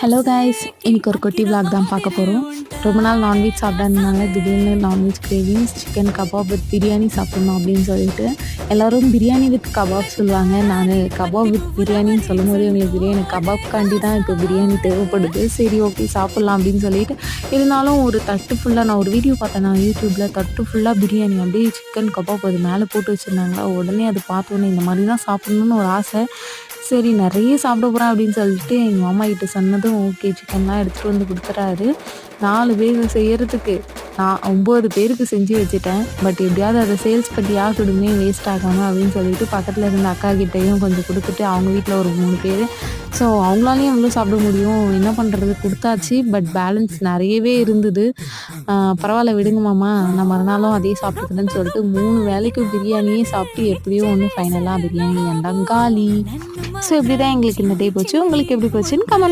Hello guys, இன்னைக்கு ஒரு குட்டி vlog தான் பார்க்க போகிறோம். ரொம்ப நாள் நான்வெஜ் சாப்பிடாதனால திடீர்னு non veg cravings, chicken kebab with biryani சாப்பிட்ணும் அப்படின்னு சொல்லிட்டு எல்லோரும் பிரியாணி வித் கபாப் சொல்லுவாங்க. நான் கபாப் வித் பிரியாணின்னு சொல்லும் போது எங்களுக்கு பிரியாணி கபாப்காண்டி தான் இப்போ பிரியாணி தேவைப்படுது. சரி ஓகே சாப்பிட்லாம் அப்படின்னு சொல்லிட்டு, இருந்தாலும் ஒரு தட்டு ஃபுல்லாக நான் ஒரு வீடியோ பார்த்தேன் நான் யூடியூப்பில், தட்டு ஃபுல்லாக பிரியாணி அப்படியே சிக்கன் கபாப் அது மேலே போட்டு வச்சுருந்தாங்களா. உடனே அது பார்த்தோன்னே இந்த மாதிரி தான் சாப்பிட்ணுன்னு ஒரு ஆசை. சரி நிறைய சாப்பிட போகிறேன் அப்படின்னு சொல்லிட்டு எங்கள் மாமா கிட்ட சொன்னதும் ஓகே சிக்கன்லாம் எடுத்துகிட்டு வந்து கொடுத்துறாரு. 4 பேர் செய்கிறதுக்கு நான் 9 பேருக்கு செஞ்சு வச்சுட்டேன். பட் எப்படியாவது அதை சேல்ஸ் பண்ணி ஆகணுமே, வேஸ்ட் ஆகாமல் அப்படின்னு சொல்லிட்டு பக்கத்தில் இருந்த அக்கா கிட்டேயும் கொஞ்சம் கொடுத்துட்டு அவங்க வீட்டில் ஒரு 3 பேர். ஸோ அவங்களாலையும் எவ்வளோ சாப்பிட முடியும், என்ன பண்ணுறது, கொடுத்தாச்சு. பட் பேலன்ஸ் நிறையவே இருந்தது. பரவாயில்ல விடுங்க மாமா, நான் மறுநாளும் அதே சாப்பிட்டுக்கிறேன்னு சொல்லிட்டு 3 வேளைக்கு பிரியாணியே சாப்பிட்டு எப்படியோ ஒன்று ஃபைனலாக பிரியாணி வேண்டாம் காலி. ஸோ இப்படி தான் எங்களுக்கு இந்த டே போச்சு. உங்களுக்கு எப்படி போச்சுன்னு கமெண்ட்